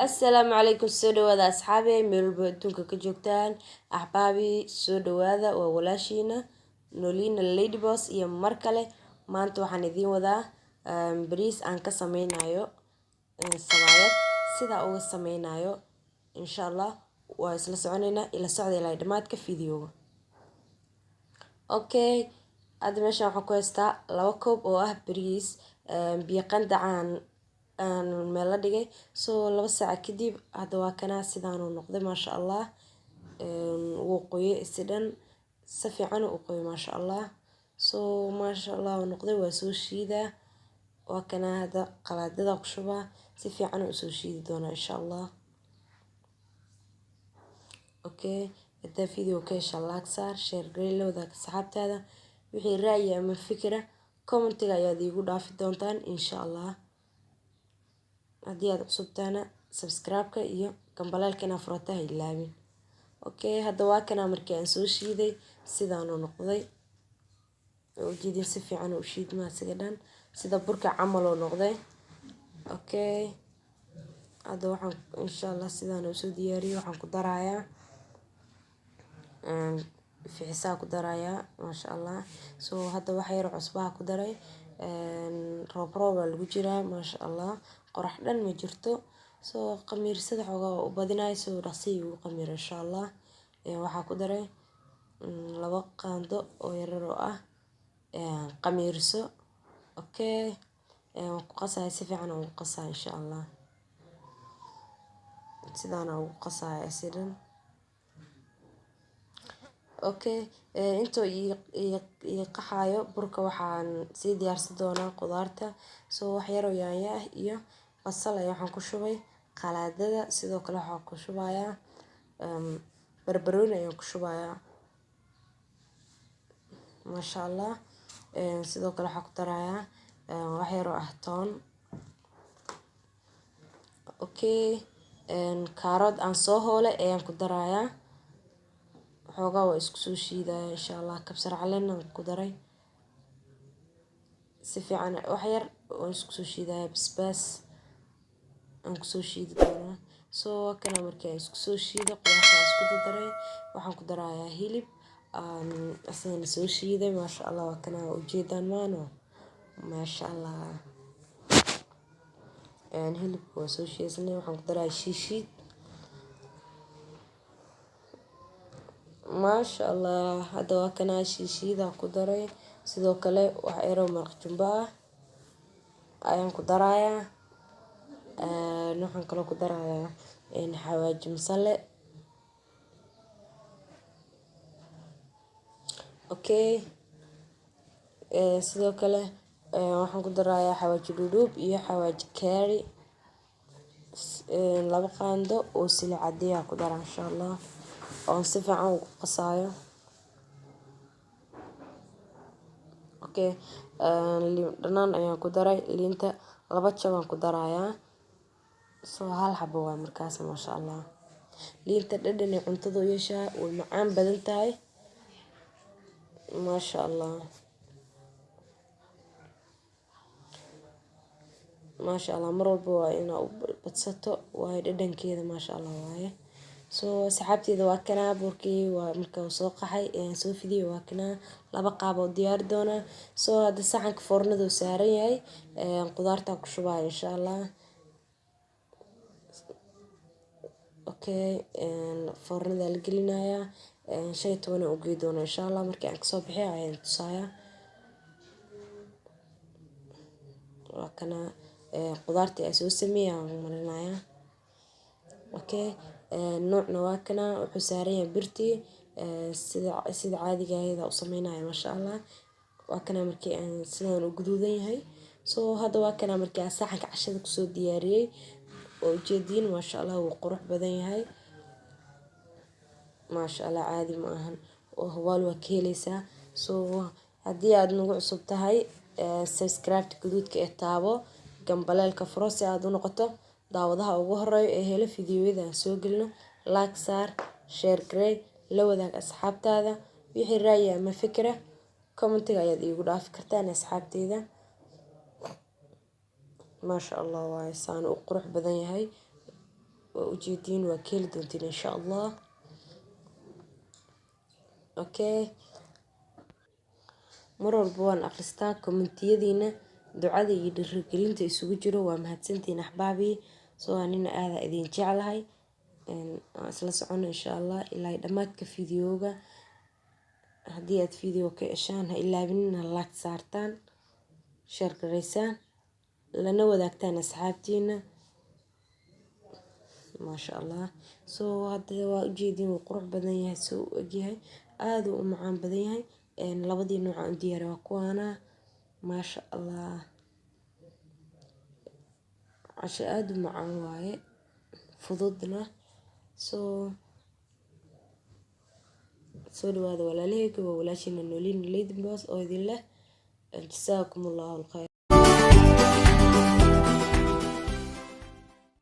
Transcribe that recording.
السلام عليكم soo dhawaada asxaabi meel walba adduunka ka joogtaan axbaabi soo dhawaada waa walaashiina Nolina Ladyboss iyo mar kale maanta waxaan idiin wadaa bariis aan ka sameynayo sabaayad sida uga sameynayo insha Allah waa isla soconeynaa ila socda ilaa dhamaadka fiidiyowga. Okay, hadda meeshaan waxaan ku haystaa 2 koob oo ah bariis biyo qandacaan meel la dhigay soo 2 saac kadib hadda waa kana sidaan uu noqday maasha Allah wuu qoyay sidan si fiican uu qoyay maasha Allah soo maasha Allah uu noqday waa soo shiida waa kana hadda qalaadada ku shubaa si fiican uu soo shiidi doona insha Allah. Okay, hadda video ka insha Allah saar share gareey wadaag saxaabtaada wixii ra'yi ama fikra comment-ga ayaad igu dhaafi doontaan insha Allah. haddii aad cusubtaana subscribe-ka iyo gambaleelka inaad furata ha ilaawin. Okay, hadda waa kana markii aan soo shiiday sidaan uu noqday oo jidin si fiican u shiidmaa siga dhan sida burka camal oo noqday. Okay, hadda waxaan insha Allah sidaan u soo diyaariyo waxaan ku darayaa fixisaa ku darayaa maasha Allah soo hadda wax yar cusbaa ku daray roob lagu jiraa maasha Allah qorax dhan ma jirto soo qamiirsada xogaa u badinay soo dhaqsi u qamiir insha Allah waxa ku daray 2 qaando oo yar oo ah qamiirso. Okay, ku qasay si fiican u qasay insha Allah sidaan ugu qasay sidan. Okay, inta iyo qaxayo burka waxaan si diyaarsan doonaa qudaarta soo wax yar oo yaanya ah iyo basal waxaan ku shubay qalaadada sidoo kale waxaan ku shubayaa barbarooni ayaan ku shubayaa maasha Allah sidoo kale waxaan ku darayaa wax yar oo ah toon. Okay, kaarod aan soo hoolay ayaan ku darayaa xogaa waa isku soo shiidaya insha Allah kabsar caleen ku daray si fiican wax yar oo isku soo shiidaya basbaas aan ku soo shiidi doona soo kana markii isku soo shiido qudaarta isku daray waxaan ku darayaa hilib asagana soo shiiday maasha Allah waa kana ujeedaan maano maasha Allah hilibku waa soo shiisnay waxaan ku darayaa shiishid maasha Allah hadda waa kana shiishida ku daray sidoo kale wax yar oo maraq jumbo ayaan ku darayaa waxaan kale ku darayaa xawaaji masale. Okay, sidoo kale waxaan ku darayaa xawaaji dhudhub iyo xawaaji curry 2 qaando oo saliid cadeeya ku daraa insha Allah oo si fiican u qasayo. Okay, dhanaan ayaan ku daray liinta 2 jab aan ku darayaa soo hal xabo waa markaas maasha Allah liinta dhadhan ee cuntada u yeeshaa way macaan badan tahay maasha Allah maasha Allah mar walba waa inaa u badsato waa dhadhankeeda maasha Allah waaye soo saxaabteeda waa kana burkii waa markaa soo qaxay soo fidiyo waa kana 2 qaab oo diyaar doona soo hadda saxanka foornada uu saaran yahay qudaarta ku shubaa insha Allah. Okay, foornada la gelinayaa 15 u geey doona insha Allah markii aan ka soo bixiyo ayaan tusaaya waa kana qudaarta ay soo sameeyaan marinayaa. Okay, noocna waa kana wuxuu saaran yahay birtii sida caadiga ah u sameynaya maasha Allah waa kana markii aan sidaan u guduudan yahay soo hadda waa kana markii aan saxanka cashada ku soo diyaariyay oo jeedin maasha Allah wuu qurux badan yahay maasha Allah caadi ma ahan oo hawaal waa ka helaysaa soo haddii aad nagu cusub tahay subscribe gaduudka ee taabo gambaleelka furo si aad u noqoto daawadaha ugu horeeya ee hela fiidiyowyada soo gelino like saar share gareey la wadaag asxaabtaada wixii ra'yi ama fikra comment-ga ayaad igu dhaafi kartaan asxaabteeda maasha Allah waa saan u qurux badan yahay وأجيدين وكيل دونتين إن شاء الله. أوكي مرور بوان أخرستا كومنتيادينا دعادي يدرقلين تيسوق جرو ومهدسنتين أحبابي سوانينا هذا إذين جعلهاي أصلا سعونا إن شاء الله إلا دماتك فيديوغا هديات فيديو كأشان إلا بننا لاك سارتان شارك الرئيسان لنا وذاكتان أصحابتينا ما شاء الله. هذا واجيدين وقرح بدنيها سو أجيها هذا ومعان بدنيها لبدي نوع عندي رواقوانا ما شاء الله عشان آدو معان واي فضضنا سو هذا ولا ليك ولا شيء نولين ليد بس أو ذي الله جزاكم الله الخير.